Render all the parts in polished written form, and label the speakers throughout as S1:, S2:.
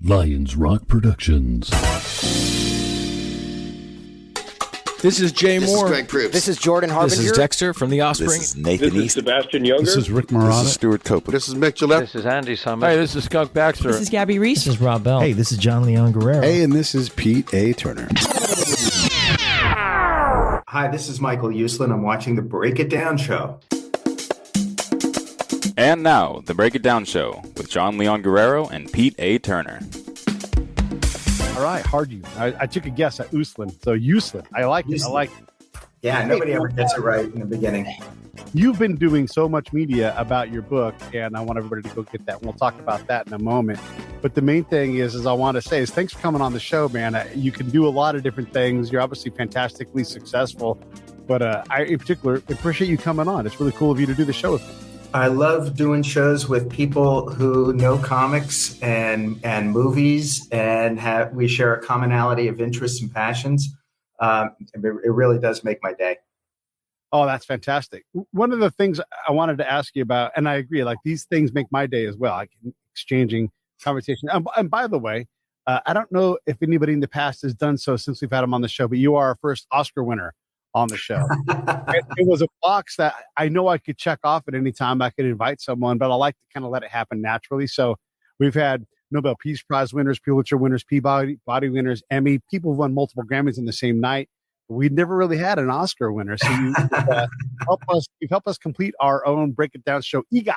S1: Lions Rock Productions.
S2: This is Jay
S3: This
S2: Moore.
S3: is Greg Proops.
S4: This is Jordan Harbinger.
S2: This is Dexter from The Offspring.
S5: This is Nathan
S6: This is
S5: East.
S6: Sebastian Younger.
S1: This is Rick Marotta.
S5: This is Stuart Copeland.
S3: This is Mick Gillette.
S7: This is Andy Summers.
S6: Hey, this is Skunk Baxter.
S8: This is Gabby Reese.
S9: This is Rob Bell. Hey, this is John Leon Guerrero.
S10: Hey, and this is Pete A. Turner.
S11: Hi, this is Michael Uslan. I'm watching the Break It Down show.
S12: And now, the Break It Down show with John Leon Guerrero and Pete A. Turner.
S13: All right, hard you. I took a guess at Uslan. So Uslan. I like it. I like it.
S11: Yeah, nobody ever gets it right in the beginning.
S13: You've been doing so much media about your book, and I want everybody to go get that. We'll talk about that in a moment. But the main thing is I want to say is thanks for coming on the show, man. You can do a lot of different things. You're obviously fantastically successful. But I, in particular, appreciate you coming on. It's really cool of you to do the show with me.
S11: I love doing shows with people who know comics and movies, and we share a commonality of interests and passions. It really does make my day.
S13: Oh, that's fantastic. One of the things I wanted to ask you about, and I agree, like these things make my day as well. Exchanging conversation. And by the way, I don't know if anybody in the past has done so since we've had him on the show, but you are our first Oscar winner on the show. It was a box that I know I could check off at any time. I could invite someone, but I like to kind of let it happen naturally. So we've had Nobel Peace Prize winners, Pulitzer winners, Peabody winners, Emmy. People have won multiple Grammys in the same night. We'd never really had an Oscar winner. So you've helped us complete our own Break It Down show, EGOT.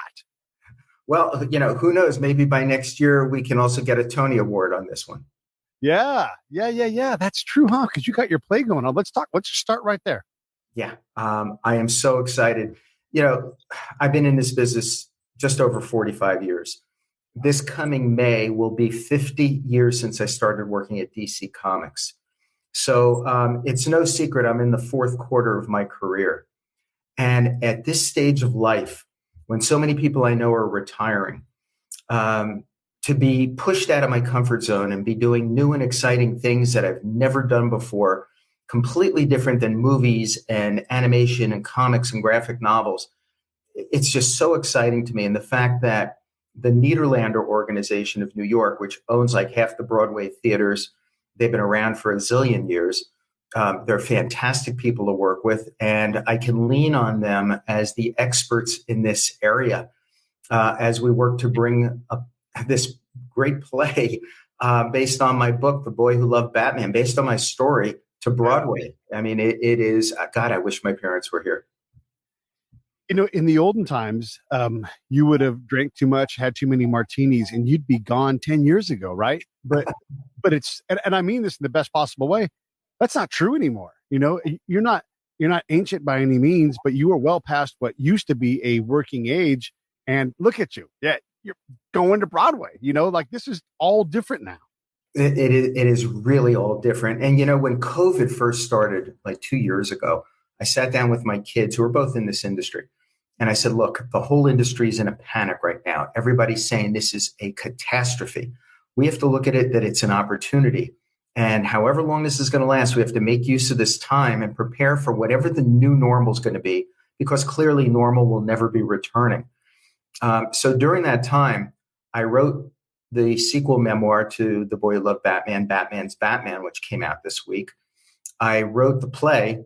S11: Well, who knows? Maybe by next year we can also get a Tony Award on this one.
S13: Yeah. That's true, huh? Because you got your play going on. Let's talk. Let's just start right there.
S11: Yeah, I am so excited. I've been in this business just over 45 years. This coming May will be 50 years since I started working at DC Comics. So it's no secret I'm in the fourth quarter of my career. And at this stage of life, when so many people I know are retiring, to be pushed out of my comfort zone and be doing new and exciting things that I've never done before, completely different than movies and animation and comics and graphic novels, it's just so exciting to me. And the fact that the Nederlander organization of New York, which owns like half the Broadway theaters, they've been around for a zillion years. They're fantastic people to work with, and I can lean on them as the experts in this area as we work to bring this great play based on my book, The Boy Who Loved Batman, based on my story to Broadway. I mean, it is, God, I wish my parents were here.
S13: In the olden times, you would have drank too much, had too many martinis, and you'd be gone 10 years ago, right? But it's, and I mean this in the best possible way, that's not true anymore. You're not ancient by any means, but you are well past what used to be a working age. And look at you. Yeah, you're going to Broadway. This is all different now.
S11: It is really all different. And, when COVID first started like 2 years ago, I sat down with my kids who are both in this industry. And I said, look, the whole industry is in a panic right now. Everybody's saying this is a catastrophe. We have to look at it that it's an opportunity. And however long this is going to last, we have to make use of this time and prepare for whatever the new normal is going to be, because clearly normal will never be returning. So during that time, I wrote the sequel memoir to The Boy Who Loved Batman, Batman's Batman, which came out this week. I wrote the play,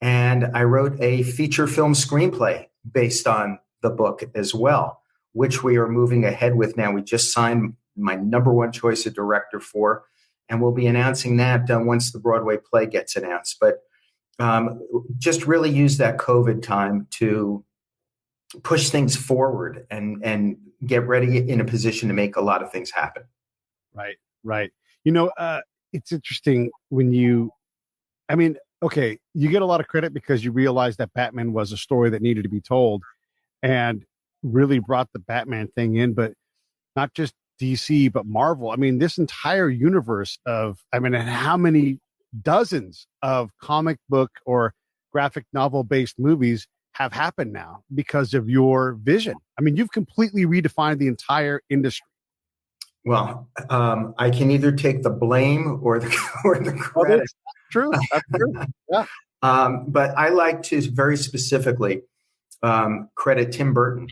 S11: and I wrote a feature film screenplay based on the book as well, which we are moving ahead with now. We just signed my number one choice of director for, and we'll be announcing that once the Broadway play gets announced. But just really use that COVID time to push things forward and get ready in a position to make a lot of things happen.
S13: Right. It's interesting when you get a lot of credit because you realize that Batman was a story that needed to be told and really brought the Batman thing in, but not just DC, but Marvel. I mean, this entire universe and how many dozens of comic book or graphic novel based movies have happened now because of your vision. I mean, you've completely redefined the entire industry.
S11: Well, I can either take the blame or the credit.
S13: That's true. Yeah.
S11: But I like to very specifically credit Tim Burton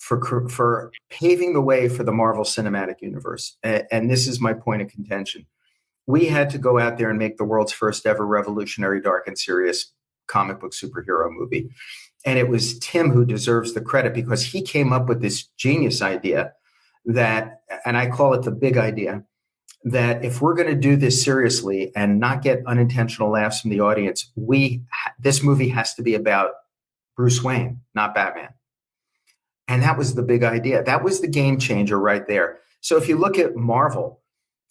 S11: for paving the way for the Marvel Cinematic Universe. And this is my point of contention. We had to go out there and make the world's first ever revolutionary, dark and serious comic book superhero movie. And it was Tim who deserves the credit because he came up with this genius idea that, and I call it the big idea, that if we're going to do this seriously and not get unintentional laughs from the audience, this movie has to be about Bruce Wayne, not Batman. And that was the big idea. That was the game changer right there. So if you look at Marvel,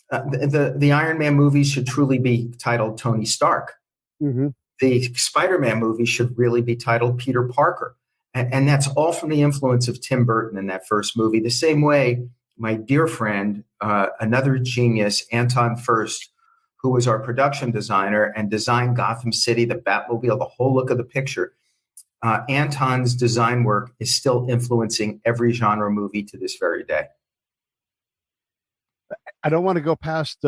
S11: the Iron Man movies should truly be titled Tony Stark.
S13: Mm-hmm.
S11: The Spider-Man movie should really be titled Peter Parker. And that's all from the influence of Tim Burton in that first movie. The same way, my dear friend, another genius, Anton Furst, who was our production designer and designed Gotham City, the Batmobile, the whole look of the picture. Anton's design work is still influencing every genre movie to this very day.
S13: I don't want to go past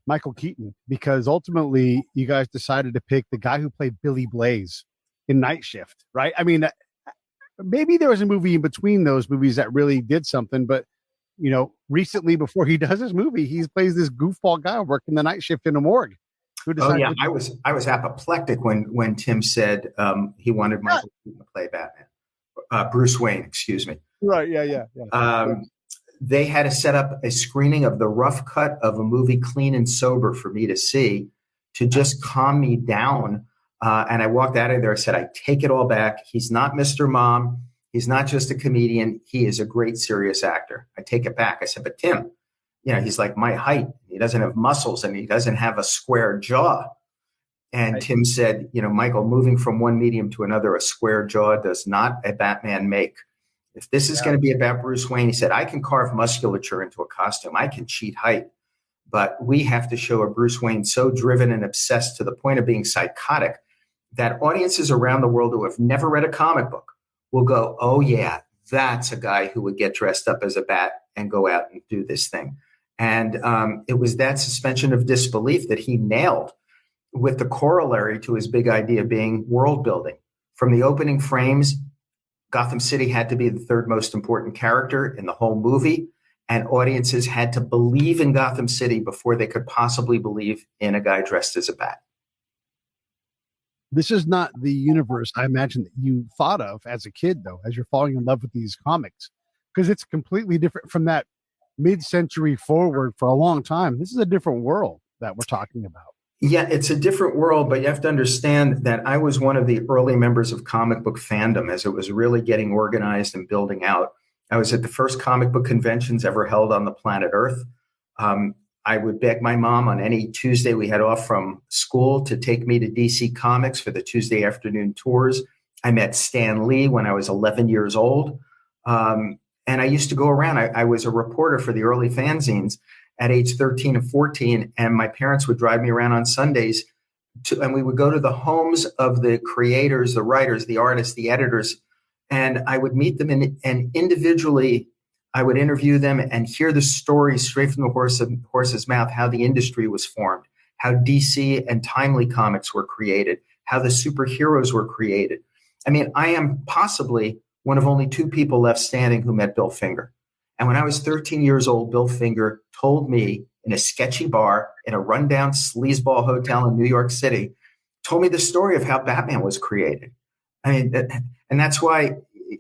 S13: Michael Keaton because ultimately you guys decided to pick the guy who played Billy Blaze in Night Shift, right? I mean, maybe there was a movie in between those movies that really did something, but recently before he does his movie, he plays this goofball guy working the night shift in a morgue.
S11: Oh yeah, I was apoplectic when Tim said he wanted Michael Keaton to play Batman, Bruce Wayne, excuse me.
S13: Right? Yeah.
S11: They had to set up a screening of the rough cut of a movie, Clean and Sober, for me to see to just calm me down. And I walked out of there. I said, I take it all back. He's not Mr. Mom. He's not just a comedian. He is a great, serious actor. I take it back. I said, but Tim, he's like my height. He doesn't have muscles and he doesn't have a square jaw. And Tim said, Michael, moving from one medium to another, a square jaw does not a Batman make. If this is going to be about Bruce Wayne, he said, I can carve musculature into a costume. I can cheat height. But we have to show a Bruce Wayne so driven and obsessed to the point of being psychotic that audiences around the world who have never read a comic book will go, oh, yeah, that's a guy who would get dressed up as a bat and go out and do this thing. And it was that suspension of disbelief that he nailed with the corollary to his big idea being world building. From the opening frames, Gotham City had to be the third most important character in the whole movie, and audiences had to believe in Gotham City before they could possibly believe in a guy dressed as a bat.
S13: This is not the universe I imagine that you thought of as a kid, though, as you're falling in love with these comics, because it's completely different from that mid-century forward for a long time. This is a different world that we're talking about.
S11: Yeah, it's a different world, but you have to understand that I was one of the early members of comic book fandom as it was really getting organized and building out. I was at the first comic book conventions ever held on the planet Earth. I would beg my mom on any Tuesday we had off from school to take me to DC Comics for the Tuesday afternoon tours. I met Stan Lee when I was 11 years old. And I used to go around. I was a reporter for the early fanzines at age 13 and 14. And my parents would drive me around on Sundays and we would go to the homes of the creators, the writers, the artists, the editors. And I would meet them and individually I would interview them and hear the story straight from the horse's mouth, how the industry was formed, how DC and Timely Comics were created, how the superheroes were created. I mean, I am possibly one of only two people left standing who met Bill Finger. And when I was 13 years old, Bill Finger told me in a sketchy bar in a rundown sleazeball hotel in New York City, told me the story of how Batman was created. I mean, and that's why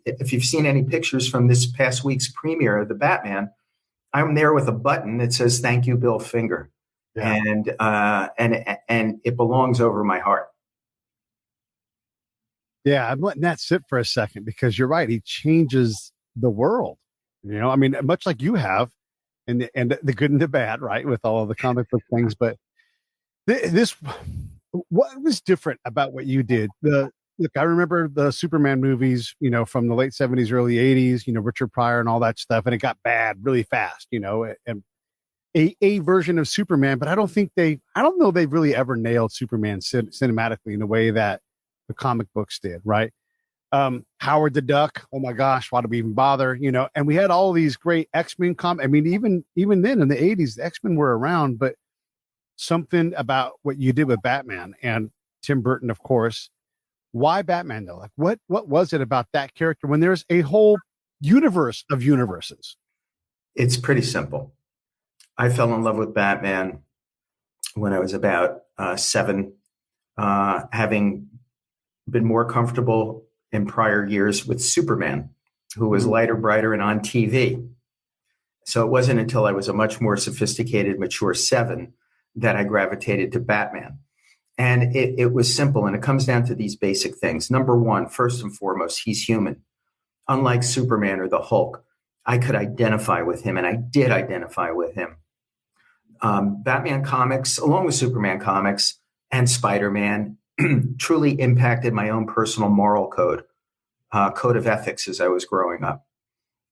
S11: if you've seen any pictures from this past week's premiere of the Batman, I'm there with a button that says, "Thank you, Bill Finger." Yeah. And it belongs over my heart.
S13: Yeah, I'm letting that sit for a second because you're right. He changes the world. I mean, much like you have, and the good and the bad, right, with all of the comic book things. But what was different about what you did? Look, I remember the Superman movies, from the late 70s, early 80s, Richard Pryor and all that stuff, and it got bad really fast, and a version of Superman, but I don't know they've really ever nailed Superman cinematically in the way that the comic books did, right? Howard the Duck, oh my gosh, why do we even bother? And we had all these great X-Men I mean, even then in the 80s, the X-Men were around, but something about what you did with Batman and Tim Burton, of course. Why Batman though? Like what was it about that character when there's a whole universe of universes?
S11: It's pretty simple. I fell in love with Batman when I was about 7, having been more comfortable in prior years with Superman, who was lighter, brighter, and on TV. So it wasn't until I was a much more sophisticated, mature 7 that I gravitated to Batman. And it was simple, and it comes down to these basic things. Number one, first and foremost, he's human. Unlike Superman or the Hulk, I could identify with him, and I did identify with him. Batman comics, along with Superman comics and Spider-Man, truly impacted my own personal moral code of ethics as I was growing up.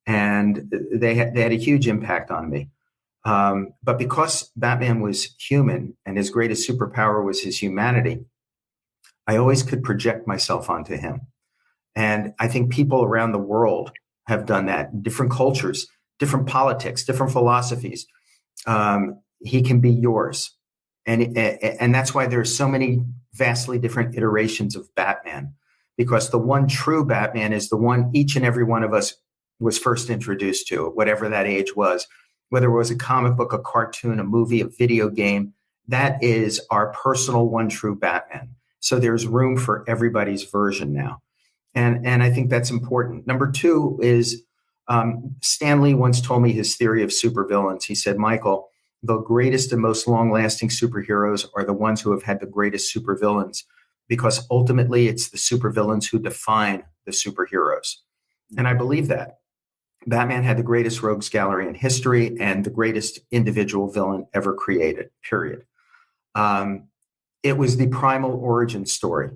S11: And they had a huge impact on me. But because Batman was human and his greatest superpower was his humanity, I always could project myself onto him. And I think people around the world have done that, different cultures, different politics, different philosophies. He can be yours. And that's why there's so many vastly different iterations of Batman, because the one true Batman is the one each and every one of us was first introduced to, whatever that age was, whether it was a comic book, a cartoon, a movie, a video game. That is our personal one true Batman. So there's room for everybody's version now. And I think that's important. Number two is Stan Lee once told me his theory of supervillains. He said, Michael, the greatest and most long-lasting superheroes are the ones who have had the greatest supervillains, because ultimately it's the supervillains who define the superheroes. And I believe that. Batman had the greatest rogues gallery in history and the greatest individual villain ever created, period. It was the primal origin story.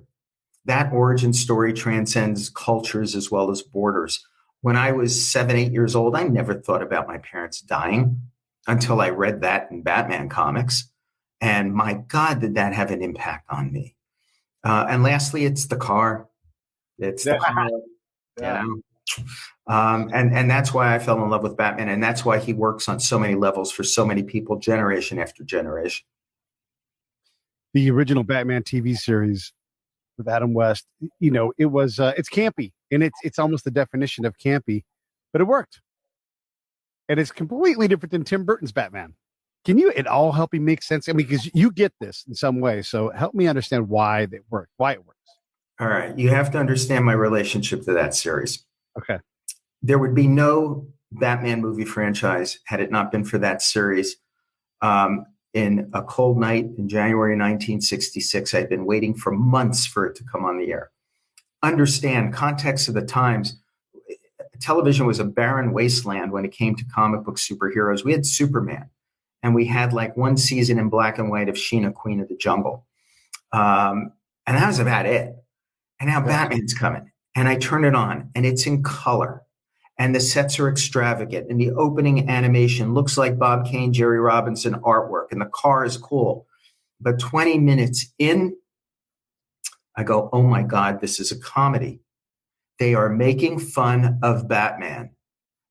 S11: That origin story transcends cultures as well as borders. When I was 7, 8 years old, I never thought about my parents dying until I read that in Batman comics. And my God, did that have an impact on me. And lastly, it's the car. It's the car,
S13: Yeah.
S11: you know. And that's why I fell in love with Batman. And that's why he works on so many levels for so many people, generation after generation.
S13: The original Batman TV series with Adam West, you know, it was it's campy, and it's almost the definition of campy, but it worked. And it's completely different than Tim Burton's Batman. Can you at all help me make sense? I mean, because you get this in some way, so help me understand why it works.
S11: All right. You have to understand my relationship to that series.
S13: Okay.
S11: There would be no Batman movie franchise had it not been for that series. In a cold night in January 1966, I'd been waiting for months for it to come on the air. Understand, context of the times, television was a barren wasteland when it came to comic book superheroes. We had Superman, and we had like one season in black and white of Sheena, Queen of the Jungle. And that was about it. And now Batman's coming. And I turn it on, and it's in color. And the sets are extravagant. And the opening animation looks like Bob Kane, Jerry Robinson artwork. And the car is cool. But 20 minutes in, I go, oh my God, this is a comedy. They are making fun of Batman.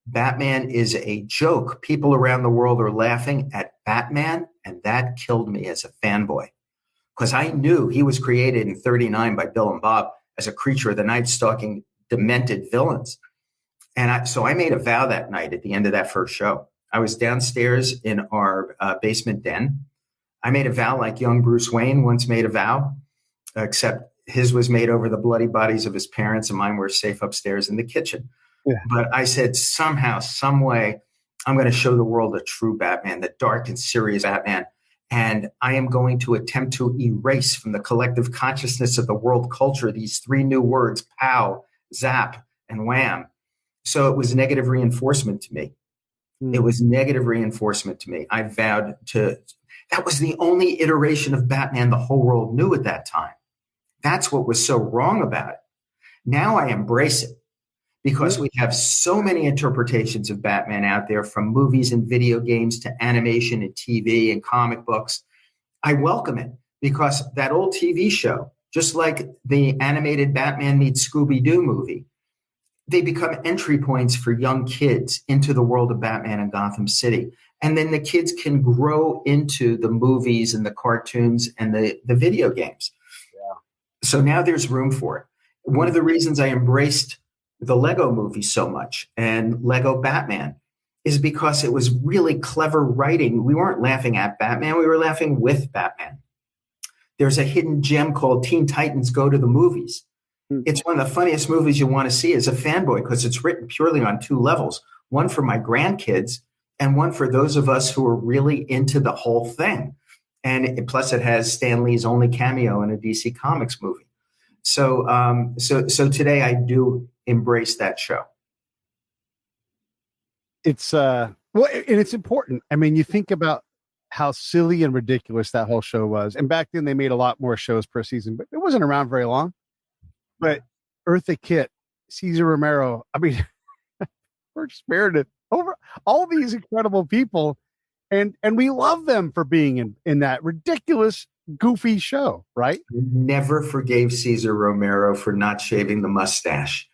S11: Batman is a joke. People around the world are laughing at Batman. And that killed me as a fanboy. Because I knew he was created in 1939 by Bill and Bob as a creature of the night, stalking demented villains. And so I made a vow that night at the end of that first show. I was downstairs in our basement den. I made a vow like young Bruce Wayne once made a vow, except his was made over the bloody bodies of his parents and mine were safe upstairs in the kitchen. Yeah. But I said, somehow, some way, I'm going to show the world a true Batman, the dark and serious Batman. And I am going to attempt to erase from the collective consciousness of the world culture these 3 new words, pow, zap, and wham. So it was negative reinforcement to me. It was negative reinforcement to me. I vowed to, that was the only iteration of Batman the whole world knew at that time. That's what was so wrong about it. Now I embrace it because we have so many interpretations of Batman out there, from movies and video games to animation and TV and comic books. I welcome it because that old TV show, just like the animated Batman meets Scooby-Doo movie, they become entry points for young kids into the world of Batman and Gotham City. And then the kids can grow into the movies and the cartoons and the video games. Yeah. So now there's room for it. One of the reasons I embraced the Lego movie so much and Lego Batman is because it was really clever writing. We weren't laughing at Batman. We were laughing with Batman. There's a hidden gem called Teen Titans Go to the Movies. It's one of the funniest movies you want to see as a fanboy because it's written purely on two levels, one for my grandkids and one for those of us who are really into the whole thing. And plus it has Stan Lee's only cameo in a DC Comics movie. So today I do embrace that show.
S13: It's and it's important. I mean, you think about how silly and ridiculous that whole show was. And back then they made a lot more shows per season, but it wasn't around very long. But Eartha Kitt, Cesar Romero, I mean, Birch Meredith, over all these incredible people. And we love them for being in that ridiculous, goofy show, right?
S11: Never forgave Cesar Romero for not shaving the mustache.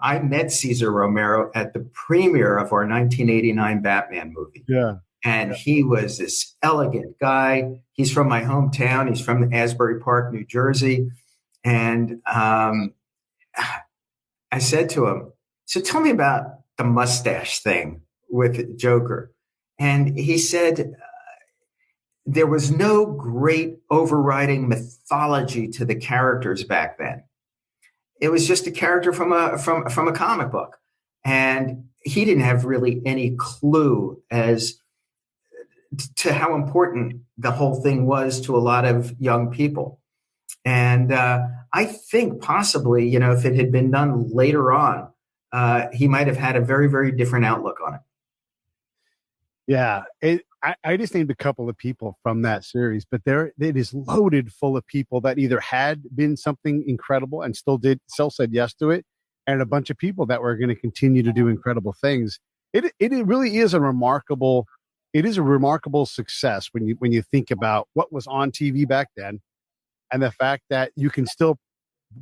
S11: I met Cesar Romero at the premiere of our 1989 Batman movie.
S13: Yeah.
S11: And he was this elegant guy. He's from my hometown. He's from Asbury Park, New Jersey. And I said to him, so tell me about the mustache thing with Joker. And he said, there was no great overriding mythology to the characters back then. It was just a character from a comic book. And he didn't have really any clue as to how important the whole thing was to a lot of young people. And I think possibly, if it had been done later on, he might have had a very, very different outlook on it.
S13: Yeah. I just named a couple of people from that series, but it is loaded full of people that either had been something incredible and still said yes to it, and a bunch of people that were going to continue to do incredible things. It really is a remarkable success when you think about what was on TV back then, and the fact that you can still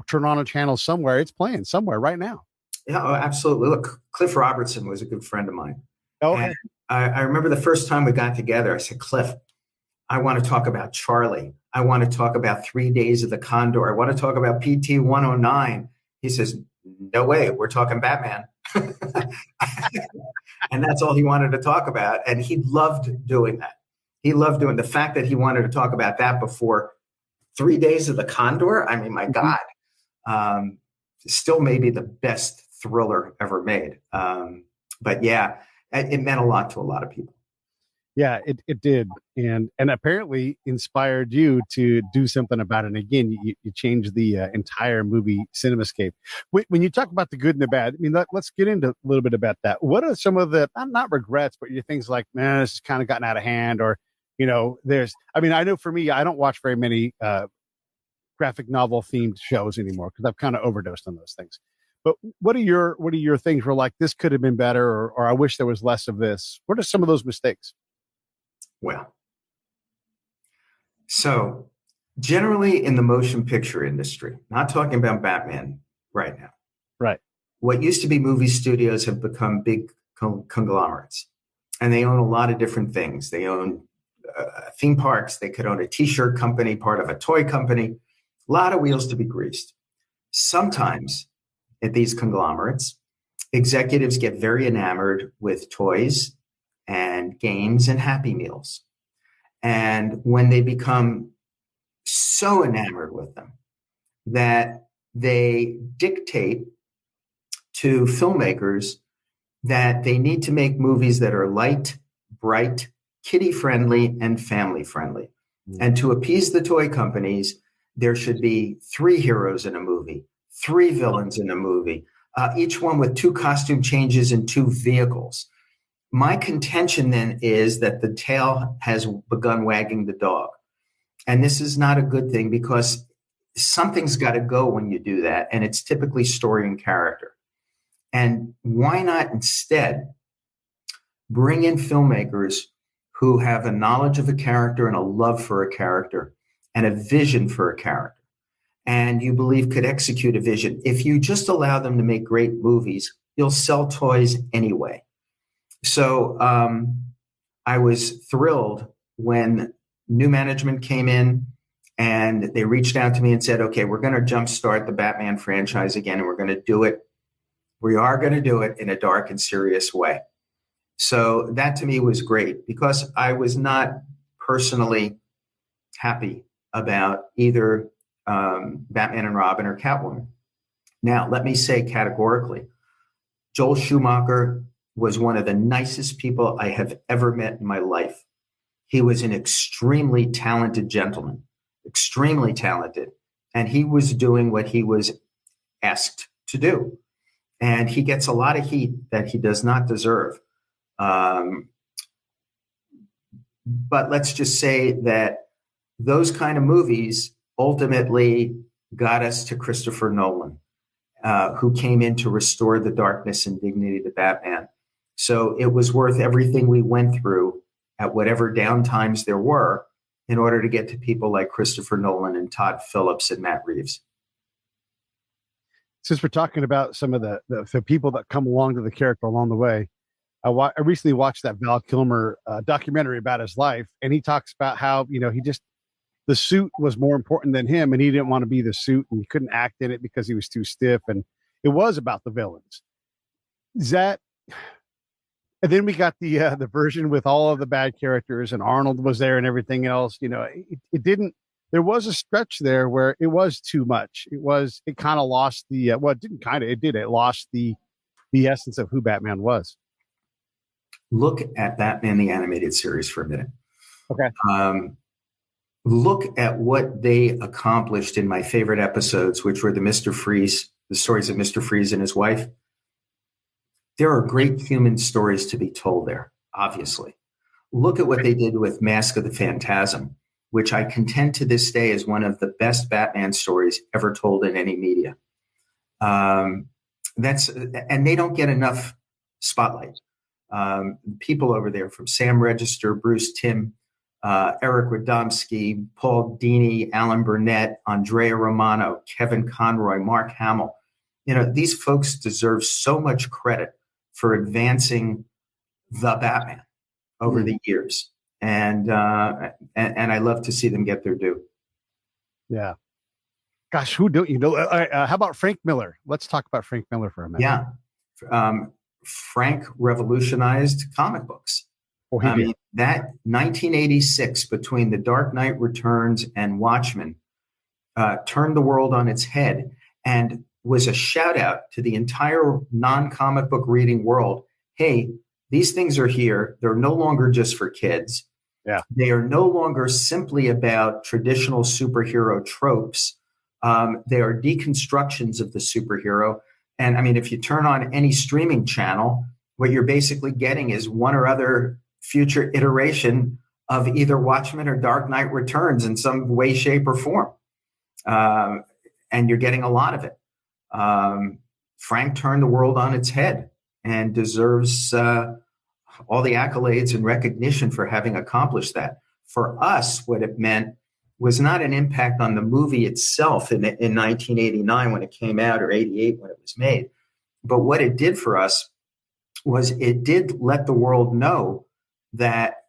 S13: turn on a channel somewhere, it's playing somewhere right now.
S11: Yeah, absolutely. Look, Cliff Robertson was a good friend of mine.
S13: Oh,
S11: and I remember the first time we got together, I said, Cliff, I want to talk about Charlie. I want to talk about 3 Days of the Condor. I want to talk about PT 109. He says, no way, we're talking Batman. And that's all he wanted to talk about. And he loved doing that. He loved doing the fact that he wanted to talk about that before 3 Days of the Condor. I mean, my God, still maybe the best thriller ever made. But yeah, it meant a lot to a lot of people.
S13: Yeah, it did. And apparently inspired you to do something about it. And again, you changed the entire movie cinemascape. When you talk about the good and the bad, I mean, let's get into a little bit about that. What are some of the, not regrets, but your things like, man, this has kind of gotten out of hand, or, I know for me, I don't watch very many graphic novel themed shows anymore because I've kind of overdosed on those things. But what are your things where like this could have been better, or I wish there was less of this? What are some of those mistakes?
S11: Well, so generally in the motion picture industry, not talking about Batman right now.
S13: Right.
S11: What used to be movie studios have become big conglomerates, and they own a lot of different things. They own theme parks. They could own a t-shirt company, part of a toy company, a lot of wheels to be greased. Sometimes at these conglomerates, executives get very enamored with toys and games and Happy Meals. And when they become so enamored with them that they dictate to filmmakers that they need to make movies that are light, bright, kiddie-friendly, and family-friendly. And to appease the toy companies, there should be 3 heroes in a movie, 3 villains in a movie, each one with 2 costume changes and 2 vehicles. My contention then is that the tail has begun wagging the dog. And this is not a good thing because something's got to go when you do that. And it's typically story and character. And why not instead bring in filmmakers who have a knowledge of a character and a love for a character and a vision for a character, and you believe could execute a vision? If you just allow them to make great movies, you'll sell toys anyway. So I was thrilled when new management came in and they reached out to me and said, okay, we're going to jumpstart the Batman franchise again, and we're going to do it We are going to do it in a dark and serious way. So that to me was great because I was not personally happy about either Batman and Robin or Catwoman. Now, let me say categorically, Joel Schumacher was one of the nicest people I have ever met in my life. He was an extremely talented gentleman, extremely talented. And he was doing what he was asked to do. And he gets a lot of heat that he does not deserve. But let's just say that those kind of movies ultimately got us to Christopher Nolan, who came in to restore the darkness and dignity to Batman. So it was worth everything we went through at whatever downtimes there were in order to get to people like Christopher Nolan and Todd Phillips and Matt Reeves.
S13: Since we're talking about some of the people that come along to the character along the way, I recently watched that Val Kilmer documentary about his life, and he talks about how, the suit was more important than him, and he didn't want to be the suit, and he couldn't act in it because he was too stiff, and it was about the villains. And then we got the version with all of the bad characters, and Arnold was there and everything else. It didn't. There was a stretch there where it was too much. It kind of lost the. It didn't kind of. It did. It lost the essence of who Batman was.
S11: Look at Batman the Animated Series for a minute.
S13: Okay.
S11: Look at what they accomplished in my favorite episodes, which were the stories of Mr. Freeze and his wife. There are great human stories to be told there, obviously. Look at what they did with Mask of the Phantasm, which I contend to this day is one of the best Batman stories ever told in any media. And they don't get enough spotlight. People over there from Sam Register, Bruce Timm, Eric Radomski, Paul Dini, Alan Burnett, Andrea Romano, Kevin Conroy, Mark Hamill. These folks deserve so much credit for advancing the Batman over the years. And I love to see them get their due.
S13: Yeah. Gosh, who don't you know? How about Frank Miller? Let's talk about Frank Miller for a minute.
S11: Yeah. Frank revolutionized comic books. That 1986 between The Dark Knight Returns and Watchmen turned the world on its head and was a shout out to the entire non-comic book reading world. Hey, these things are here. They're no longer just for kids.
S13: Yeah.
S11: They are no longer simply about traditional superhero tropes. They are deconstructions of the superhero. And I mean, if you turn on any streaming channel, what you're basically getting is one or other future iteration of either Watchmen or Dark Knight Returns in some way, shape, or form. And you're getting a lot of it. Frank turned the world on its head and deserves all the accolades and recognition for having accomplished that. For us, what it meant was not an impact on the movie itself in 1989 when it came out, or 88 when it was made. But what it did for us was it did let the world know that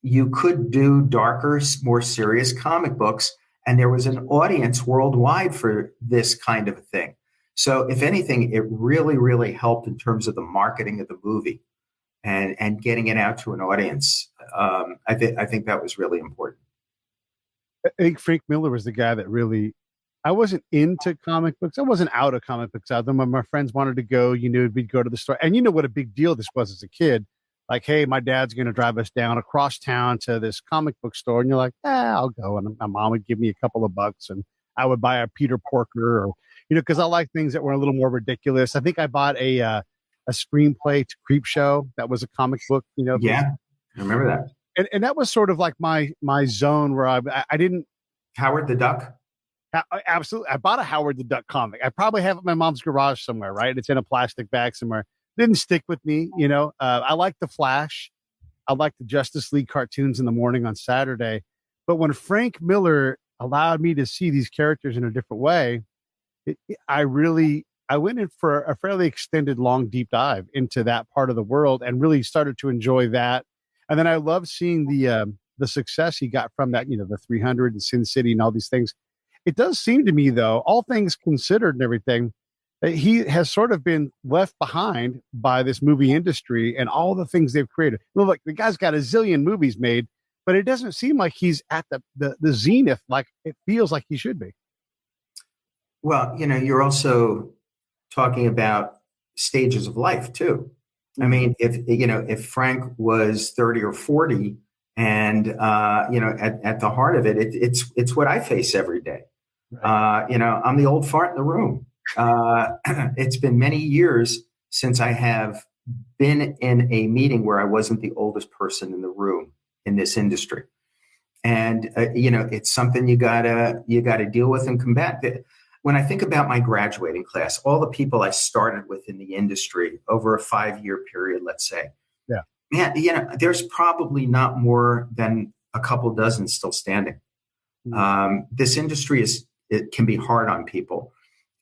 S11: you could do darker, more serious comic books, and there was an audience worldwide for this kind of a thing. So if anything, it really, really helped in terms of the marketing of the movie and getting it out to an audience. I think that was really important.
S13: I think Frank Miller was the guy that really, I wasn't into comic books. I wasn't out of comic books out there. When my friends wanted to go, we'd go to the store. And you know what a big deal this was as a kid. Like, hey, my dad's going to drive us down across town to this comic book store. And you're like, I'll go. And my mom would give me a couple of bucks and I would buy a Peter Porker or, because I like things that were a little more ridiculous. I think I bought a screenplay to Creepshow. That was a comic book,
S11: Yeah, I remember that.
S13: And that was sort of like my zone where I didn't.
S11: Howard the Duck?
S13: Absolutely. I bought a Howard the Duck comic. I probably have it in my mom's garage somewhere, right? It's in a plastic bag somewhere. Didn't stick with me, I like the Flash. I like the Justice League cartoons in the morning on Saturday. But when Frank Miller allowed me to see these characters in a different way, I went in for a fairly extended, long, deep dive into that part of the world and really started to enjoy that. And then I loved seeing the success he got from that, the 300 and Sin City and all these things. It does seem to me, though, all things considered and everything, he has sort of been left behind by this movie industry and all the things they've created. Look, the guy's got a zillion movies made, but it doesn't seem like he's at the zenith like it feels like he should be.
S11: Well, you're also talking about stages of life too. I mean, if Frank was 30 or 40 and, at the heart of it, it's what I face every day. Right. I'm the old fart in the room. It's been many years since I have been in a meeting where I wasn't the oldest person in the room in this industry. And, it's something you gotta deal with and combat. When I think about my graduating class, all the people I started with in the industry over a 5-year period, let's say, man, there's probably not more than a couple dozen still standing. This industry it can be hard on people.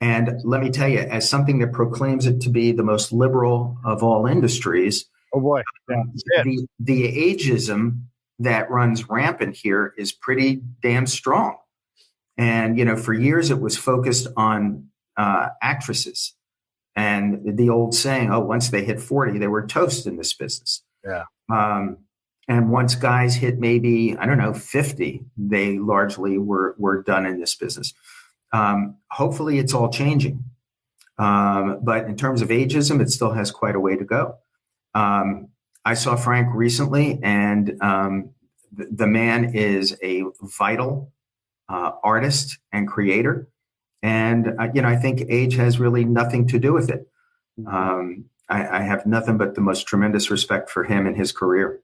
S11: And let me tell you, as something that proclaims it to be the most liberal of all industries,
S13: oh boy,
S11: the ageism that runs rampant here is pretty damn strong. And, for years it was focused on actresses and the old saying, oh, once they hit 40, they were toast in this business.
S13: Yeah.
S11: And once guys hit maybe, 50, they largely were done in this business. Hopefully it's all changing. But in terms of ageism, it still has quite a way to go. I saw Frank recently, and the man is a vital artist and creator. And, I think age has really nothing to do with it. I have nothing but the most tremendous respect for him and his career.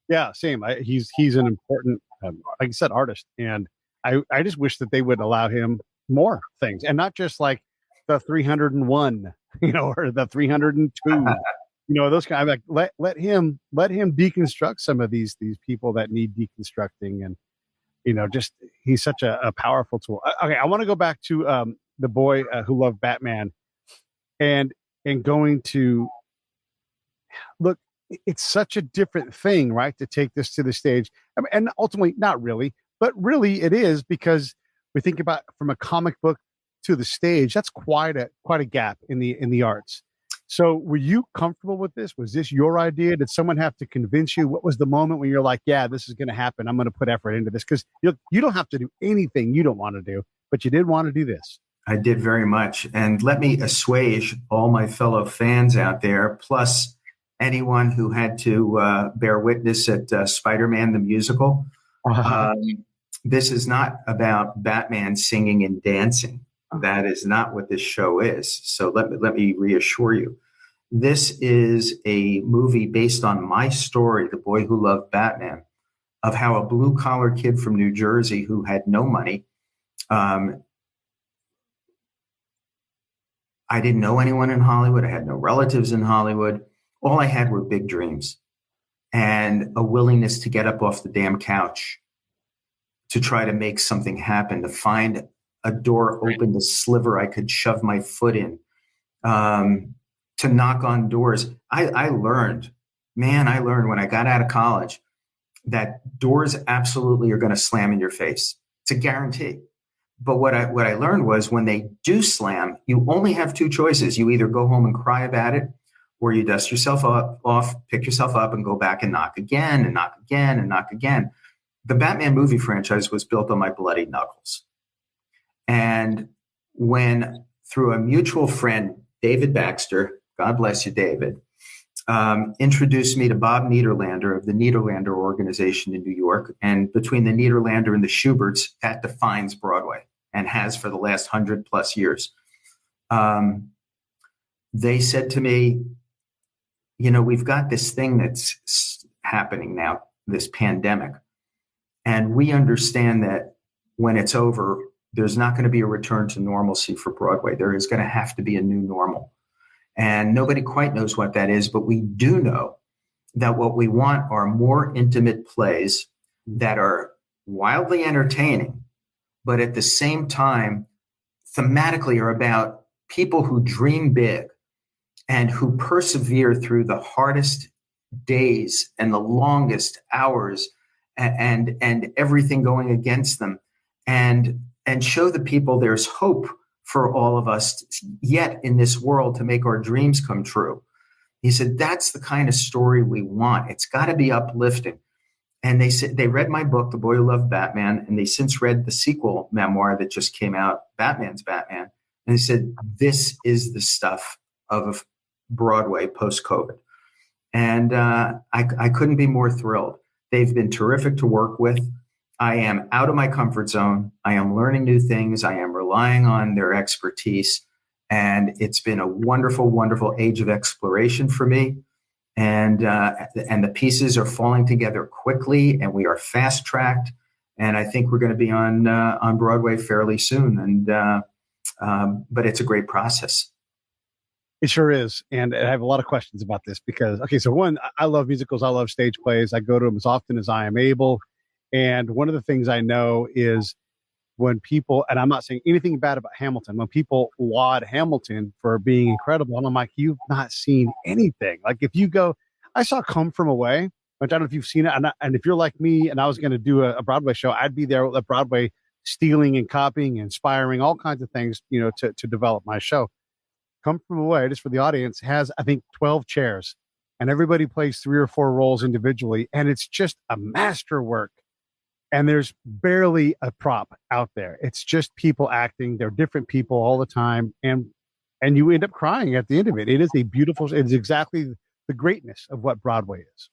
S13: Yeah, same. He's an important, like I said, artist. And I just wish that they would allow him more things and not just like the 301, or the 302, those kind of like, let him deconstruct some of these people that need deconstructing. And, just he's such a powerful tool. Okay, I want to go back to the boy who loved Batman and going to look. It's such a different thing, right? To take this to the stage. I mean, and ultimately, not really, but really it is, because we think about from a comic book to the stage, that's quite a gap in the arts. So were you comfortable with this? Was this your idea? Did someone have to convince you? What was the moment when you're like, yeah, this is going to happen. I'm going to put effort into this? Because you don't have to do anything you don't want to do, but you did want to do this.
S11: I did very much. And let me assuage all my fellow fans out there, plus anyone who had to bear witness at Spider-Man the musical. This is not about Batman singing and dancing. That is not what this show is. So let me reassure you. This is a movie based on my story, The Boy Who Loved Batman, of how a blue-collar kid from New Jersey who had no money. I didn't know anyone in Hollywood. I had no relatives in Hollywood. All I had were big dreams and a willingness to get up off the damn couch to try to make something happen, to find a door open, a sliver I could shove my foot in, to knock on doors. I learned when I got out of college that doors absolutely are going to slam in your face. It's a guarantee. But what I learned was when they do slam, you only have two choices. You either go home and cry about it, or you dust yourself off, pick yourself up and go back and knock again and knock again and knock again. The Batman movie franchise was built on my bloody knuckles. And when, through a mutual friend, David Baxter, God bless you, David, introduced me to Bob Niederlander of the Niederlander organization in New York. And between the Niederlander and the Schuberts, that defines Broadway and has for the last 100+ years. They said to me, we've got this thing that's happening now, this pandemic. And we understand that when it's over, there's not going to be a return to normalcy for Broadway. There is going to have to be a new normal. And nobody quite knows what that is, but we do know that what we want are more intimate plays that are wildly entertaining, but at the same time, thematically are about people who dream big and who persevere through the hardest days and the longest hours and everything going against them, and show the people there's hope for all of us yet in this world to make our dreams come true. He said, that's the kind of story we want. It's got to be uplifting. And they said, they read my book, The Boy Who Loved Batman, and they since read the sequel memoir that just came out, Batman's Batman. And they said, this is the stuff of Broadway post-COVID. And I couldn't be more thrilled. They've been terrific to work with. I am out of my comfort zone. I am learning new things. I am relying on their expertise. And it's been a wonderful, wonderful age of exploration for me. And the pieces are falling together quickly, and we are fast-tracked. And I think we're going to be on Broadway fairly soon. But it's a great process.
S13: It sure is. And I have a lot of questions about this because, okay, so one, I love musicals. I love stage plays. I go to them as often as I am able. And one of the things I know is when people, and I'm not saying anything bad about Hamilton, when people laud Hamilton for being incredible, and I'm like, you've not seen anything. Like if you go, I saw Come From Away, which I don't know if you've seen it. And if you're like me and I was going to do a Broadway show, I'd be there at Broadway stealing and copying, inspiring all kinds of things, to develop my show. Come From Away, just for the audience, has, I think, 12 chairs. And everybody plays 3 or 4 roles individually. And it's just a masterwork. And there's barely a prop out there. It's just people acting. They're different people all the time. And you end up crying at the end of it. It is it's exactly the greatness of what Broadway is.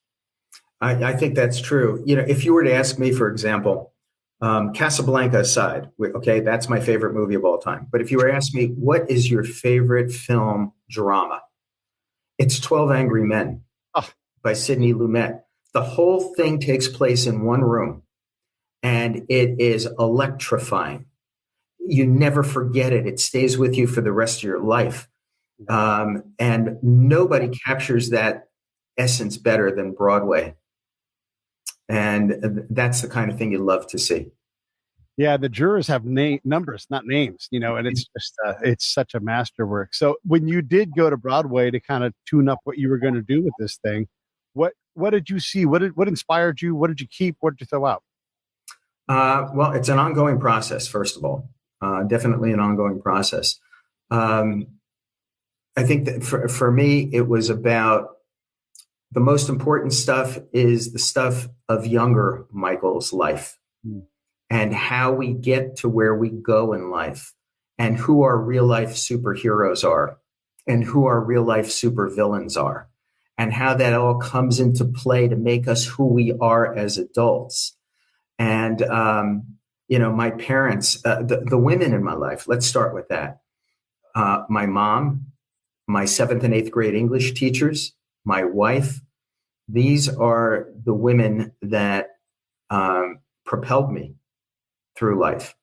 S11: I think that's true. If you were to ask me, for example, Casablanca aside, okay, that's my favorite movie of all time. But if you were to ask me, what is your favorite film drama? It's 12 Angry Men by Sidney Lumet. The whole thing takes place in one room. And it is electrifying. You never forget it. It stays with you for the rest of your life. And nobody captures that essence better than Broadway. And that's the kind of thing you love to see.
S13: Yeah, the jurors have numbers, not names, and it's just, it's such a masterwork. So when you did go to Broadway to kind of tune up what you were going to do with this thing, what did you see? What inspired you? What did you keep? What did you throw out?
S11: Well, it's an ongoing process, first of all, definitely an ongoing process. I think that for me, it was about the most important stuff is the stuff of younger Michael's life and how we get to where we go in life and who our real life superheroes are and who our real life supervillains are and how that all comes into play to make us who we are as adults. And, my parents, the women in my life, let's start with that. My mom, my 7th and 8th grade English teachers, my wife, these are the women that propelled me through life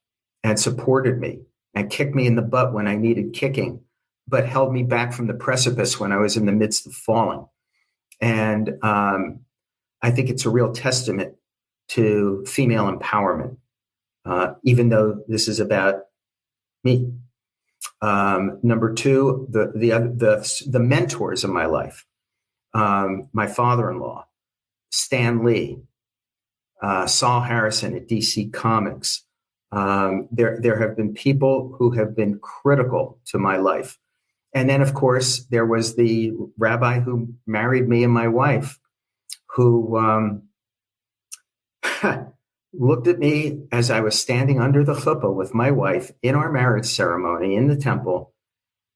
S11: and supported me and kicked me in the butt when I needed kicking, but held me back from the precipice when I was in the midst of falling. And I think it's a real testament to female empowerment, even though this is about me. Number 2, the mentors of my life, my father-in-law, Stan Lee, Saul Harrison at DC Comics. There have been people who have been critical to my life. And then, of course, there was the rabbi who married me and my wife, who looked at me as I was standing under the chuppah with my wife in our marriage ceremony in the temple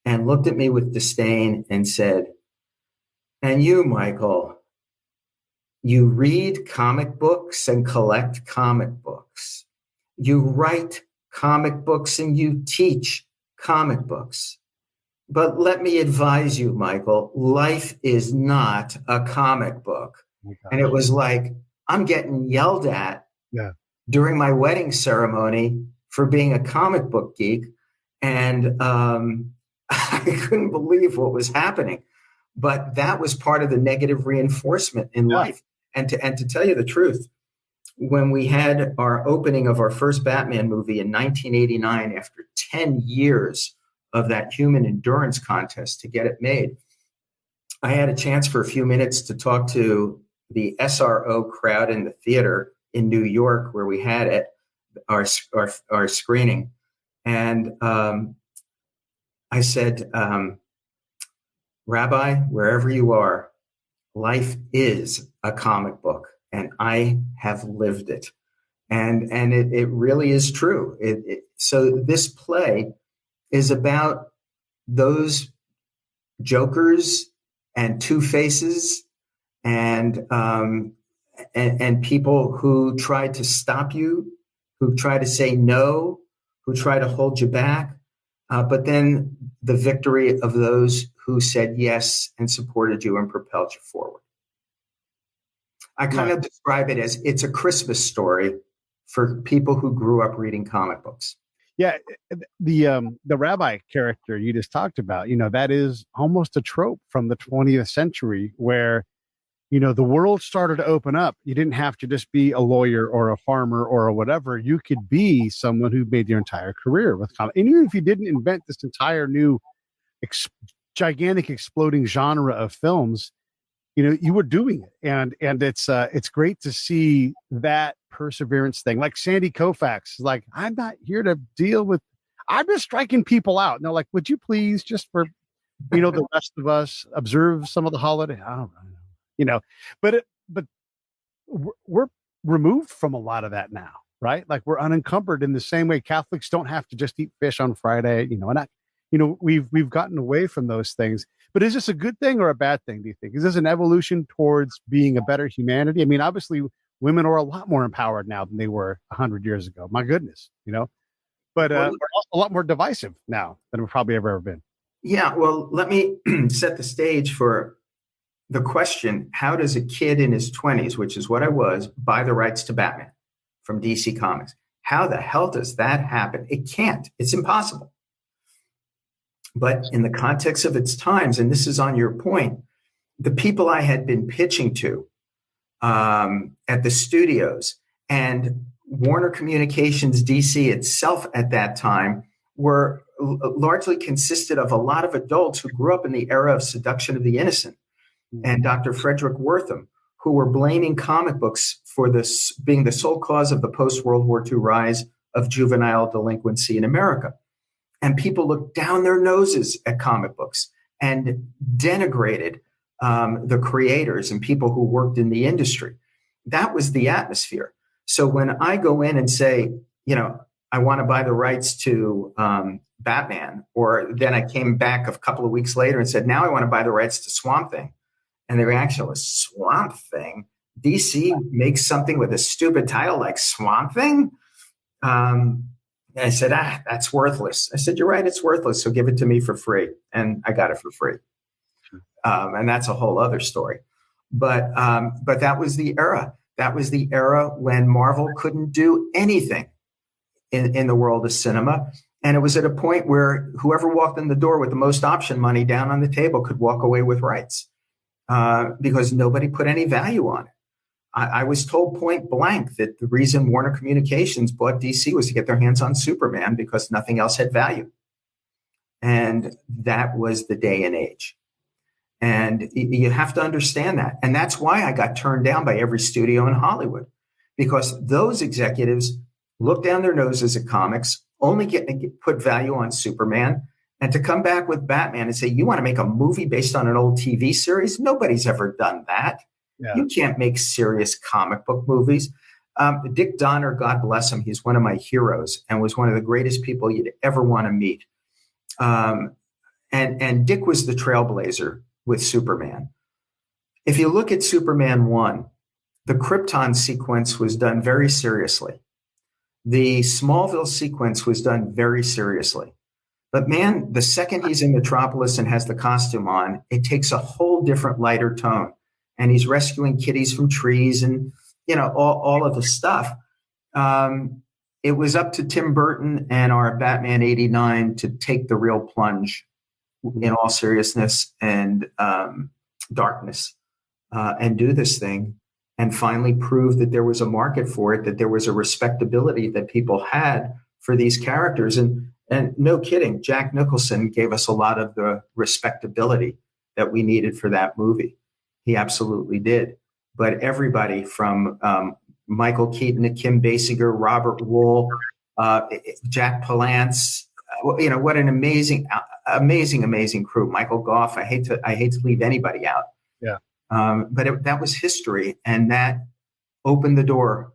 S11: and looked at me with disdain and said, "And you, Michael, you read comic books and collect comic books. You write comic books and you teach comic books. But let me advise you, Michael, life is not a comic book." And it was like, I'm getting yelled at during my wedding ceremony for being a comic book geek. And I couldn't believe what was happening. But that was part of the negative reinforcement in life. And to tell you the truth, when we had our opening of our first Batman movie in 1989, after 10 years of that human endurance contest to get it made, I had a chance for a few minutes to talk to the SRO crowd in the theater in New York, where we had it, our screening. And I said, Rabbi, wherever you are, life is a comic book, and I have lived it. And it really is true. So this play is about those jokers and two-faces and people who try to stop you, who try to say no, who try to hold you back, but then the victory of those who said yes and supported you and propelled you forward. I kind of describe it as it's a Christmas story for people who grew up reading comic books.
S13: Yeah, the rabbi character you just talked about, that is almost a trope from the 20th century where, the world started to open up. You didn't have to just be a lawyer or a farmer or a whatever. You could be someone who made your entire career with comic. And even if you didn't invent this entire new gigantic exploding genre of films, you were doing it. And it's great to see that perseverance thing. Like Sandy Koufax, like, I'm not here to deal with, I'm just striking people out. No, like, would you please just for, the rest of us observe some of the holiday? I don't know, but we're removed from a lot of that now, right? Like we're unencumbered in the same way Catholics don't have to just eat fish on Friday, and we've gotten away from those things. But is this a good thing or a bad thing, do you think? Is this an evolution towards being a better humanity? I mean, obviously, women are a lot more empowered now than they were 100 years ago. My goodness, but a lot more divisive now than we've probably ever been.
S11: Yeah, well, let me set the stage for the question, how does a kid in his 20s, which is what I was, buy the rights to Batman from DC Comics? How the hell does that happen? It can't. It's impossible. But in the context of its times, and this is on your point, the people I had been pitching to at the studios and Warner Communications DC itself at that time were largely consisted of a lot of adults who grew up in the era of seduction of the innocent and Dr. Frederick Wortham, who were blaming comic books for this being the sole cause of the post-World War II rise of juvenile delinquency in America. And people looked down their noses at comic books and denigrated the creators and people who worked in the industry. That was the atmosphere. So when I go in and say, I want to buy the rights to Batman, or then I came back a couple of weeks later and said, now I want to buy the rights to Swamp Thing. And the reaction was, Swamp Thing? DC makes something with a stupid title like Swamp Thing? And I said, that's worthless. I said, you're right, it's worthless, so give it to me for free. And I got it for free. And that's a whole other story. But that was the era. That was the era when Marvel couldn't do anything in the world of cinema. And it was at a point where whoever walked in the door with the most option money down on the table could walk away with rights because nobody put any value on it. I was told point blank that the reason Warner Communications bought DC was to get their hands on Superman because nothing else had value. And that was the day and age. And you have to understand that. And that's why I got turned down by every studio in Hollywood, because those executives look down their noses at comics, only put value on Superman, and to come back with Batman and say, you want to make a movie based on an old TV series? Nobody's ever done that. Yeah. You can't make serious comic book movies. Dick Donner, God bless him, he's one of my heroes and was one of the greatest people you'd ever want to meet. And Dick was the trailblazer with Superman. If you look at Superman 1, the Krypton sequence was done very seriously. The Smallville sequence was done very seriously. But man, the second he's in Metropolis and has the costume on, it takes a whole different lighter tone. And he's rescuing kitties from trees and, all of the stuff. It was up to Tim Burton and our Batman 89 to take the real plunge in all seriousness and darkness and do this thing and finally prove that there was a market for it, that there was a respectability that people had for these characters. And no kidding, Jack Nicholson gave us a lot of the respectability that we needed for that movie. He absolutely did. But everybody from Michael Keaton to Kim Basinger, Robert Wuhl, Jack Palance, what an amazing amazing crew. Michael Goff. I hate to leave anybody out.
S13: Yeah.
S11: But that was history, and that opened the door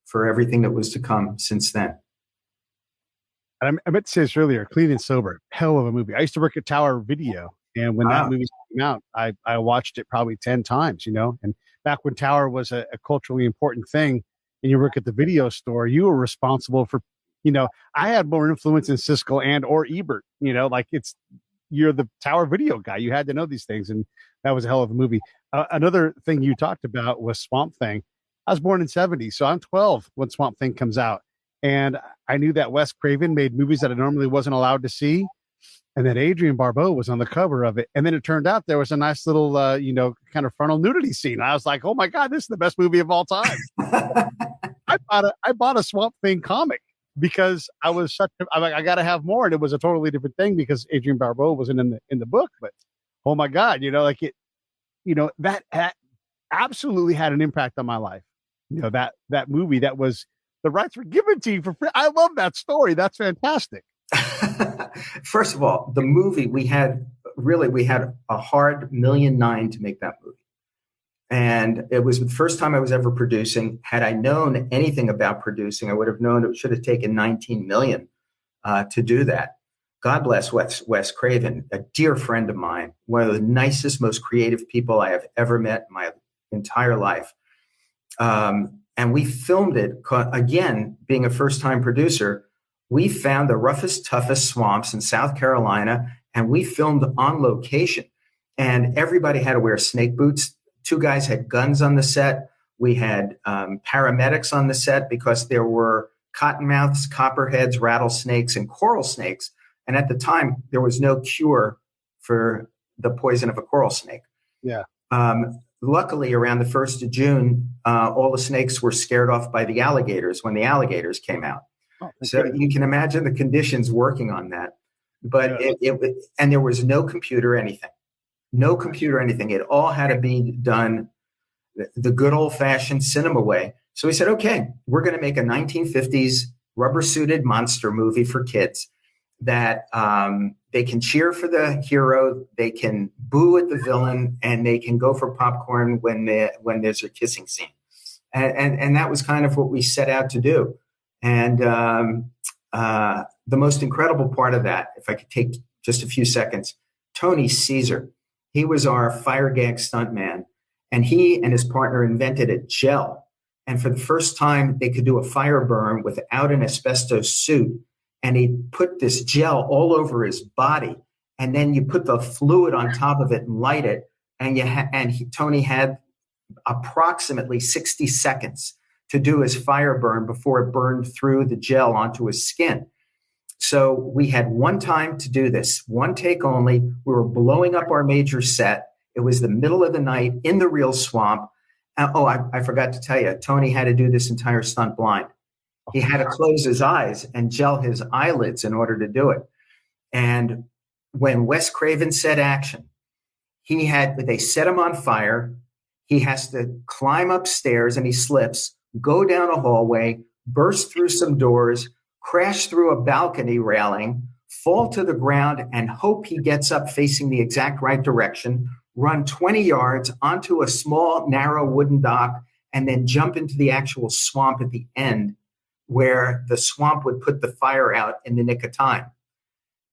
S11: for everything that was to come since then.
S13: And I meant to say this earlier, Clean and Sober, hell of a movie. I used to work at Tower Video, and when that movie came out, I watched it probably 10 times, and back when Tower was a culturally important thing, and you work at the video store, you were responsible for, I had more influence in Siskel and or Ebert, you're the Tower Video guy. You had to know these things, and that was a hell of a movie. Another thing you talked about was Swamp Thing. I was born in 70, so I'm 12 when Swamp Thing comes out. And I knew that Wes Craven made movies that I normally wasn't allowed to see. And that Adrienne Barbeau was on the cover of it. And then it turned out there was a nice little, kind of frontal nudity scene. I was like, oh my God, this is the best movie of all time. I bought a Swamp Thing comic because I was I'm like, I got to have more. And it was a totally different thing because Adrienne Barbeau wasn't in the book. But oh my God, that absolutely had an impact on my life. That movie that was, the rights were given to you for free. I love that story. That's fantastic.
S11: First of all, the movie, we had a hard $1.9 million to make that movie. And it was the first time I was ever producing. Had I known anything about producing, I would have known it should have taken $19 million to do that. God bless Wes Craven, a dear friend of mine, one of the nicest, most creative people I have ever met in my entire life. And we filmed it, again, being a first-time producer, we found the roughest, toughest swamps in South Carolina, and we filmed on location. And everybody had to wear snake boots. 2 guys had guns on the set. We had paramedics on the set because there were cottonmouths, copperheads, rattlesnakes, and coral snakes. And at the time, there was no cure for the poison of a coral snake.
S13: Yeah.
S11: Luckily, around the 1st of June, all the snakes were scared off by the alligators when the alligators came out. Oh, so you can imagine the conditions working on that. But and there was no computer anything. It all had to be done the good old-fashioned cinema way. So we said, okay, we're going to make a 1950s rubber-suited monster movie for kids that they can cheer for the hero, they can boo at the villain, and they can go for popcorn when there's a kissing scene. And that was kind of what we set out to do. And the most incredible part of that, if I could take just a few seconds, Tony Caesar, he was our fire gag stuntman, and he and his partner invented a gel. And for the first time, they could do a fire burn without an asbestos suit. And he put this gel all over his body, and then you put the fluid on top of it and light it. And Tony had approximately 60 seconds to do his fire burn before it burned through the gel onto his skin. So we had one time to do this, one take only. We were blowing up our major set. It was the middle of the night in the real swamp. I forgot to tell you, Tony had to do this entire stunt blind. He had to close his eyes and gel his eyelids in order to do it. And when Wes Craven said action, they set him on fire. He has to climb upstairs, and he slips, go down a hallway, burst through some doors, crash through a balcony railing, fall to the ground, and hope he gets up facing the exact right direction, run 20 yards onto a small, narrow wooden dock, and then jump into the actual swamp at the end, where the swamp would put the fire out in the nick of time.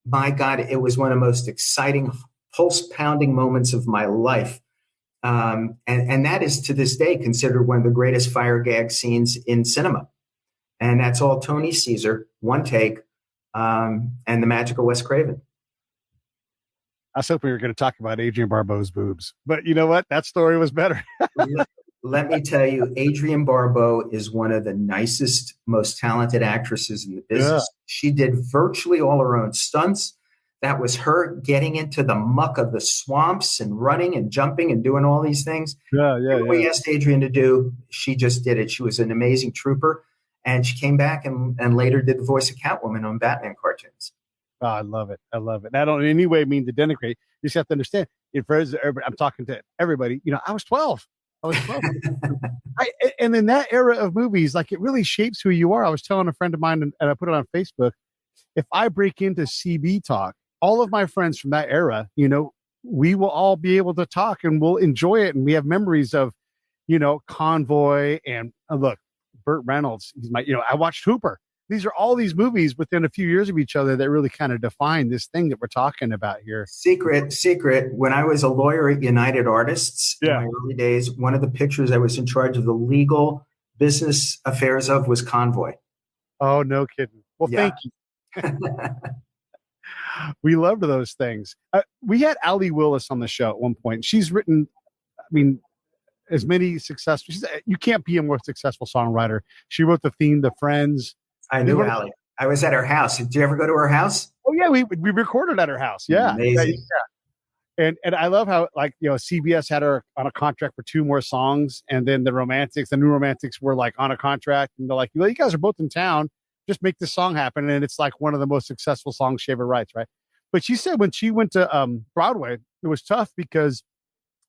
S11: My God, it was one of the most exciting, pulse-pounding moments of my life. And that is, to this day, considered one of the greatest fire gag scenes in cinema. And that's all Tony Caesar, one take, and the magic of Wes Craven.
S13: I was hoping we were going to talk about Adrienne Barbeau's boobs. But you know what? That story was better.
S11: Let me tell you, Adrienne Barbeau is one of the nicest, most talented actresses in the business. Yeah. She did virtually all her own stunts. That was her getting into the muck of the swamps and running and jumping and doing all these things. What we asked Adrienne to do, she just did it. She was an amazing trooper. And she came back and later did the voice of Catwoman on Batman cartoons.
S13: Oh, I love it. I love it. And I don't in any way mean to denigrate. You just have to understand. I'm talking to everybody. I was 12. And in that era of movies, like, it really shapes who you are. I was telling a friend of mine, and I put it on Facebook, if I break into CB Talk all of my friends from that era, we will all be able to talk and we'll enjoy it. And we have memories of, Convoy and look, Burt Reynolds. He's I watched Hooper. These are all these movies within a few years of each other that really kind of define this thing that we're talking about here.
S11: Secret. When I was a lawyer at United Artists in my early days, one of the pictures I was in charge of the legal business affairs of was Convoy.
S13: Oh, no kidding. Well, thank you. We loved those things. We had Allie Willis on the show at one point. She's written, as many successful. You can't be a more successful songwriter. She wrote the theme to Friends.
S11: I knew Allie. I was at her house. Did you ever go to her house?
S13: Oh yeah, we recorded at her house. Yeah,
S11: amazing.
S13: Yeah. And I love how CBS had her on a contract for 2 more songs, and then the New Romantics were on a contract, and they're like, well, you guys are both in town. Just make this song happen, and it's one of the most successful songs she ever writes, right? But she said when she went to Broadway, it was tough because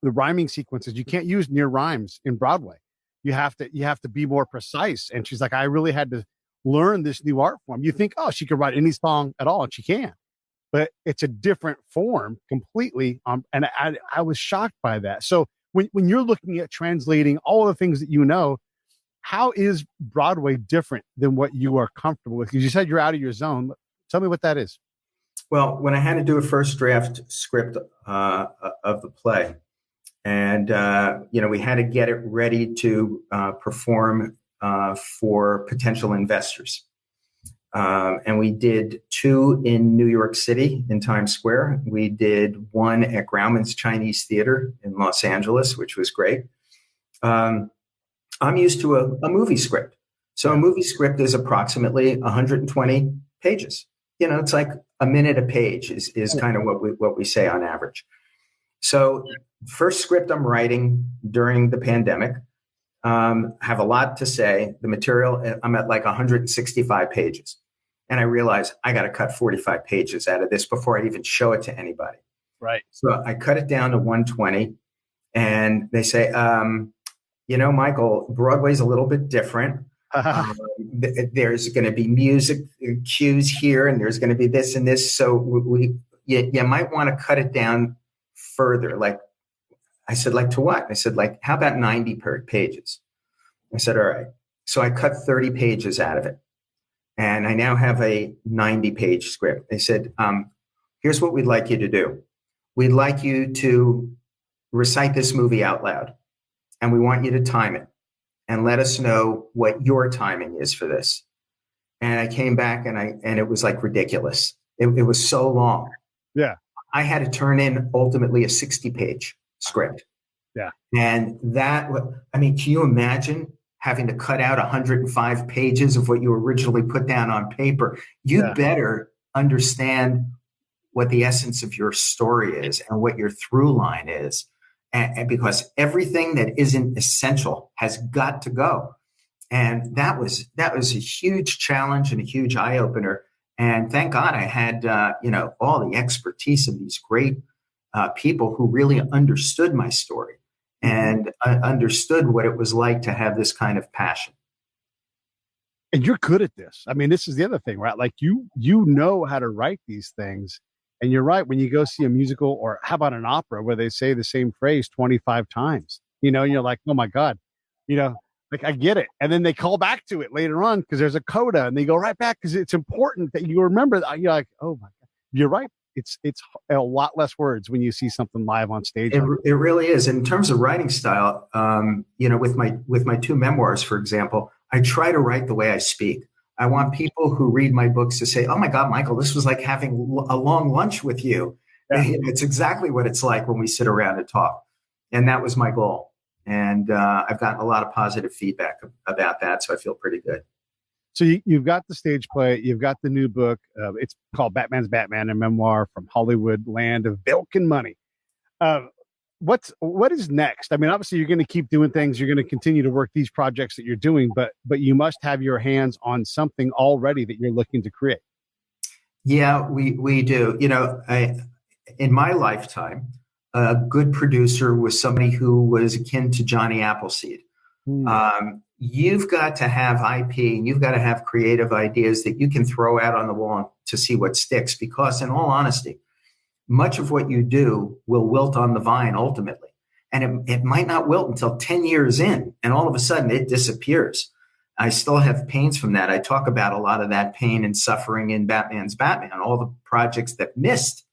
S13: the rhyming sequences, you can't use near rhymes in Broadway. You have to be more precise. And she's like, I really had to learn this new art form. You think, oh, she could write any song at all, and she can, but it's a different form completely. And I was shocked by that. So when you're looking at translating all the things that how is Broadway different than what you are comfortable with? Because you said you're out of your zone. Tell me what that is.
S11: Well, when I had to do a first draft script of the play, and we had to get it ready to perform for potential investors, and we did 2 in New York City in Times Square. We did 1 at Grauman's Chinese Theater in Los Angeles, which was great. I'm used to a movie script. So a movie script is approximately 120 pages. It's like a minute a page is kind of what we say on average. So first script I'm writing during the pandemic, have a lot to say. The material, I'm at 165 pages. And I realize I got to cut 45 pages out of this before I even show it to anybody.
S13: Right.
S11: So I cut it down to 120, and they say, Michael, Broadway's a little bit different. There's going to be music cues here, and there's going to be this and this. So you might want to cut it down further. I said, to what? I said, how about 90 pages? I said, all right. So I cut 30 pages out of it, and I now have a 90-page script. They said, here's what we'd like you to do. We'd like you to recite this movie out loud, and we want you to time it and let us know what your timing is for this. And I came back and it was ridiculous. It was so long.
S13: Yeah.
S11: I had to turn in ultimately a 60-page script.
S13: Yeah.
S11: And can you imagine having to cut out 105 pages of what you originally put down on paper? You better understand what the essence of your story is and what your through line is. And because everything that isn't essential has got to go. And that was a huge challenge and a huge eye opener. And thank God I had, all the expertise of these great people who really understood my story and understood what it was like to have this kind of passion.
S13: And you're good at this. This is the other thing, right? You know how to write these things. And you're right. When you go see a musical, or how about an opera where they say the same phrase 25 times, and you're like, oh my God, I get it. And then they call back to it later on because there's a coda, and they go right back because it's important that you remember that. You're like, oh my God, you're right. It's a lot less words when you see something live on stage.
S11: It really is. In terms of writing style, with my 2 memoirs, for example, I try to write the way I speak. I want people who read my books to say, oh my God, Michael, this was like having a long lunch with you. Yeah. It's exactly what it's like when we sit around and talk. And that was my goal. And I've gotten a lot of positive feedback about that. So I feel pretty good.
S13: So you've got the stage play, you've got the new book. It's called Batman's Batman, a memoir from Hollywood land of bilk and money. What is next? Obviously you're going to keep doing things. You're going to continue to work these projects that you're doing, but you must have your hands on something already that you're looking to create.
S11: Yeah, we do. In my lifetime, a good producer was somebody who was akin to Johnny Appleseed. You've got to have IP, and you've got to have creative ideas that you can throw out on the wall and to see what sticks, because in all honesty, much of what you do will wilt on the vine ultimately. And it might not wilt until 10 years in, and all of a sudden it disappears. I still have pains from that. I talk about a lot of that pain and suffering in Batman's Batman, all the projects that missed,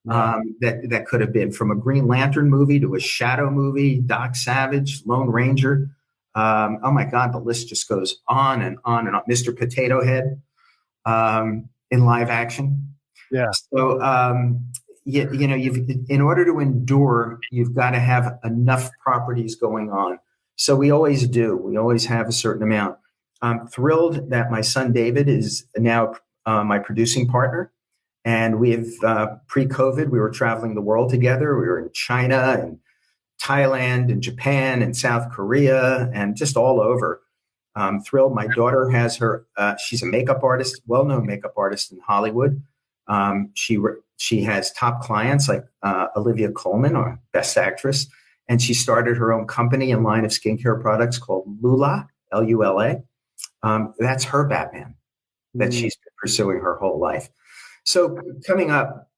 S11: that could have been, from a Green Lantern movie to a Shadow movie, Doc Savage, Lone Ranger. Oh my God, the list just goes on and on and on. Mr. Potato Head in live action.
S13: Yeah.
S11: So, in order to endure, you've got to have enough properties going on. So we always do. We always have a certain amount. I'm thrilled that my son David is now my producing partner. And pre-COVID, we were traveling the world together. We were in China and Thailand and Japan and South Korea and just all over. I'm thrilled. My daughter has she's a makeup artist, well-known makeup artist in Hollywood. She has top clients like Olivia Colman, our Best Actress. And she started her own company and line of skincare products called Lula, Lula. That's her Batman that she's been pursuing her whole life. So coming up,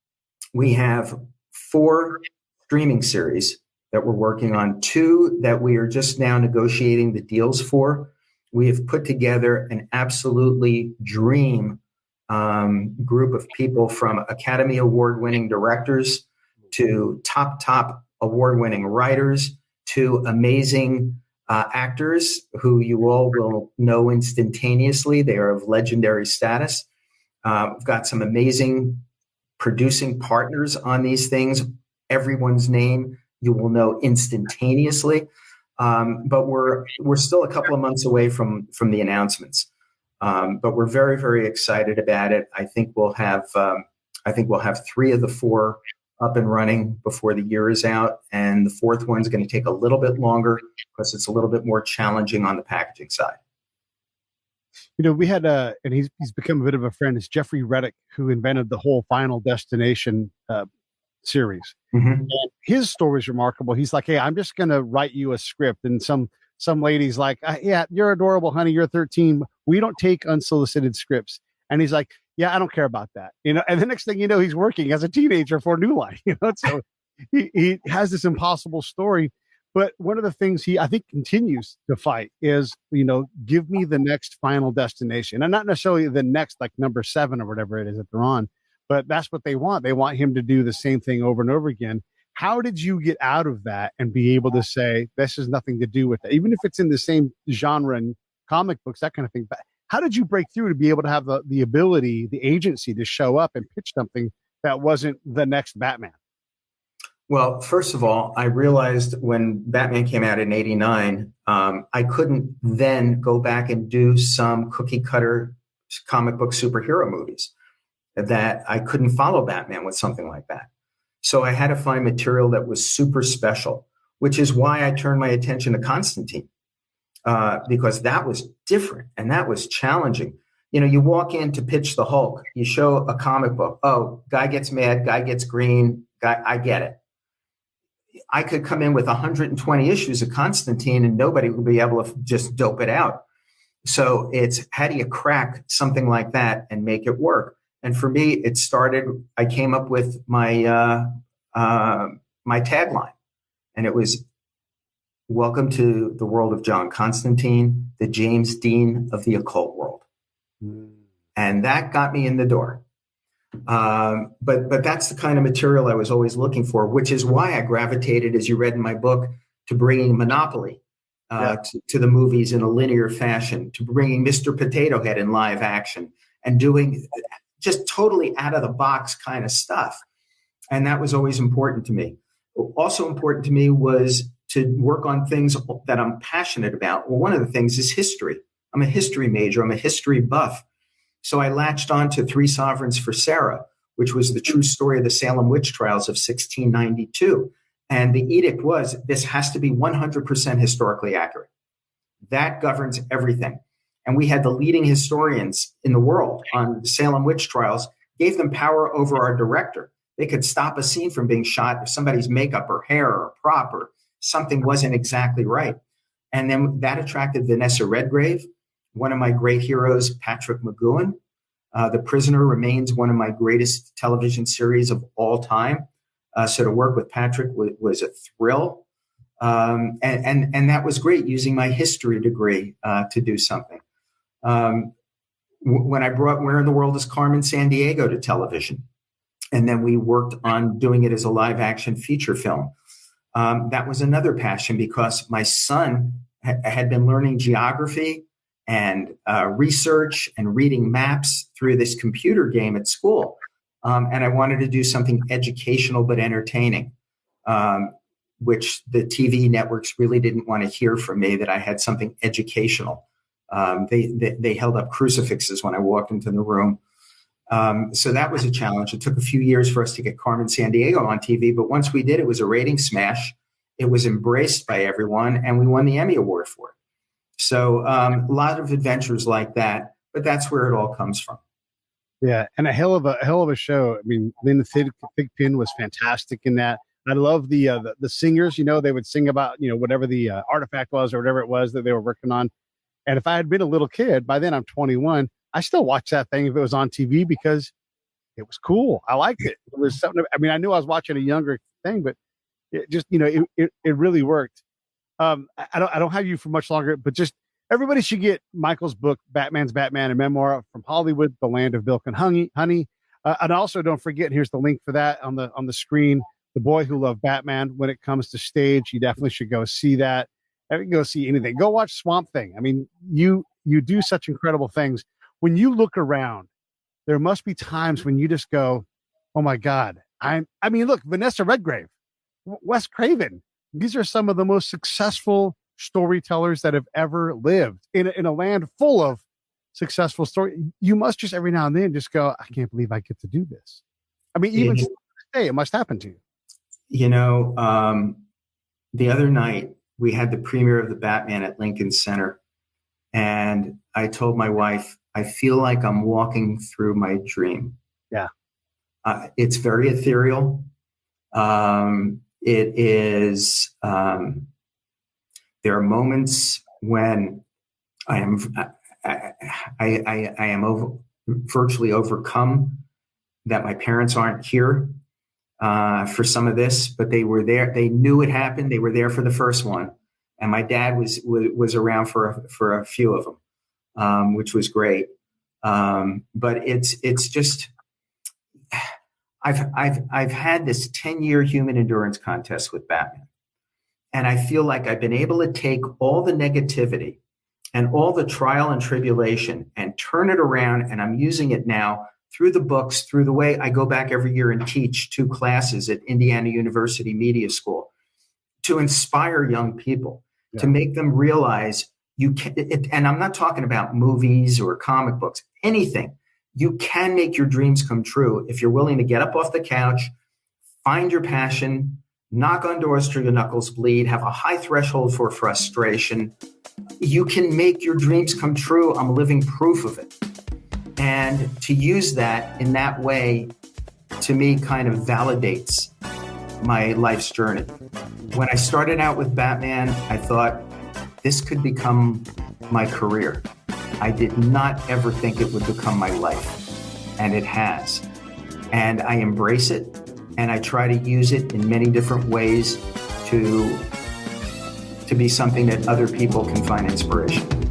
S11: we have 4 streaming series that we're working on, 2 that we are just now negotiating the deals for. We have put together an absolutely dream group of people, from Academy Award-winning directors to top award-winning writers to amazing actors who you all will know instantaneously. They are of legendary status. We've got some amazing producing partners on these things. Everyone's name you will know instantaneously. But we're still a couple of months away from the announcements. But we're very, very excited about it. I think we'll have 3 of the 4 up and running before the year is out, and the 4th one's going to take a little bit longer because it's a little bit more challenging on the packaging side.
S13: We had and he's become a bit of a friend. It's Jeffrey Reddick, who invented the whole Final Destination series.
S11: Mm-hmm.
S13: And his story is remarkable. He's like, "Hey, I'm just going to write you a script," and some lady's like, "Yeah, you're adorable, honey. You're 13. We don't take unsolicited scripts." And he's like, "Yeah, I don't care about that." And the next thing you know, he's working as a teenager for New Line. So he has this impossible story. But one of the things he, I think, continues to fight is, give me the next Final Destination, and not necessarily the next, like number 7 or whatever it is that they're on, but that's what they want. They want him to do the same thing over and over again. How did you get out of that and be able to say, this has nothing to do with that, even if it's in the same genre and comic books, that kind of thing? But how did you break through to be able to have the ability, the agency to show up and pitch something that wasn't the next Batman?
S11: Well, first of all, I realized when Batman came out in '89, I couldn't then go back and do some cookie cutter comic book superhero movies, that I couldn't follow Batman with something like that. So I had to find material that was super special, which is why I turned my attention to Constantine, because that was different and that was challenging. You walk in to pitch the Hulk, you show a comic book. Oh, guy gets mad, guy gets green, I get it. I could come in with 120 issues of Constantine and nobody would be able to just dope it out. So it's, how do you crack something like that and make it work? And for me, it started, I came up with my my tagline, and it was, "Welcome to the world of John Constantine, the James Dean of the occult world." And that got me in the door. But that's the kind of material I was always looking for, which is why I gravitated, as you read in my book, to bringing Monopoly to the movies in a linear fashion, to bringing Mr. Potato Head in live action, and doing just totally out of the box kind of stuff. And that was always important to me. Also important to me was to work on things that I'm passionate about. Well, one of the things is history. I'm a history major. I'm a history buff. So I latched on to Three Sovereigns for Sarah, which was the true story of the Salem witch trials of 1692. And the edict was, this has to be 100% historically accurate. That governs everything. And we had the leading historians in the world on the Salem witch trials, gave them power over our director. They could stop a scene from being shot if somebody's makeup or hair or prop or something wasn't exactly right. And then that attracted Vanessa Redgrave, one of my great heroes, Patrick McGowan, The Prisoner remains one of my greatest television series of all time. So to work with Patrick was a thrill. And that was great, using my history degree to do something. When I brought Where in the World is Carmen Sandiego to television, and then we worked on doing it as a live action feature film, that was another passion, because my son had been learning geography and research and reading maps through this computer game at school. And I wanted to do something educational but entertaining, which the TV networks really didn't want to hear from me, that I had something educational. They held up crucifixes when I walked into the room. So that was a challenge. It took a few years for us to get Carmen Sandiego on TV, but once we did, it was a rating smash. It was embraced by everyone, and we won the Emmy Award for it. So a lot of adventures like that, but that's where it all comes from.
S13: Yeah, and a hell of a show. I mean, Lynn Thigpen was fantastic in that. I love the singers. They would sing about whatever the artifact was or whatever it was that they were working on. And if I had been a little kid, by then I'm 21, I still watch that thing if it was on TV, because it was cool. I liked it. It was something. I mean, I knew I was watching a younger thing, but it just it really worked. I don't have you for much longer, but just everybody should get Michael's book, Batman's Batman, a memoir from Hollywood, the land of milk and honey. And also don't forget, here's the link for that on the screen, The Boy Who Loved Batman. When it comes to stage, you definitely should go see that. Go see anything. Go watch Swamp Thing. I mean, you do such incredible things. When you look around, there must be times when you just go, oh my God. I mean, look, Vanessa Redgrave, Wes Craven. These are some of the most successful storytellers that have ever lived in a land full of successful story. You must just every now and then just go, I can't believe I get to do this. I mean, even today, it must happen to you.
S11: The other night we had the premiere of the Batman at Lincoln Center, and I told my wife, I feel like I'm walking through my dream.
S13: Yeah.
S11: It's very ethereal. It is, there are moments when I am virtually overcome that my parents aren't here for some of this, but they were there. They knew it happened. They were there for the first one. And my dad was around for a few of them, which was great. But it's just, I've had this 10-year human endurance contest with Batman. And I feel like I've been able to take all the negativity and all the trial and tribulation and turn it around. And I'm using it now through the books, through the way I go back every year and teach 2 classes at Indiana University Media School to inspire young people, to make them realize you can, and I'm not talking about movies or comic books, anything. You can make your dreams come true if you're willing to get up off the couch, find your passion, knock on doors till your knuckles bleed, have a high threshold for frustration. You can make your dreams come true. I'm living proof of it. And to use that in that way, to me, kind of validates my life's journey. When I started out with Batman, I thought this could become my career. I did not ever think it would become my life, and it has. And I embrace it, and I try to use it in many different ways to be something that other people can find inspiration.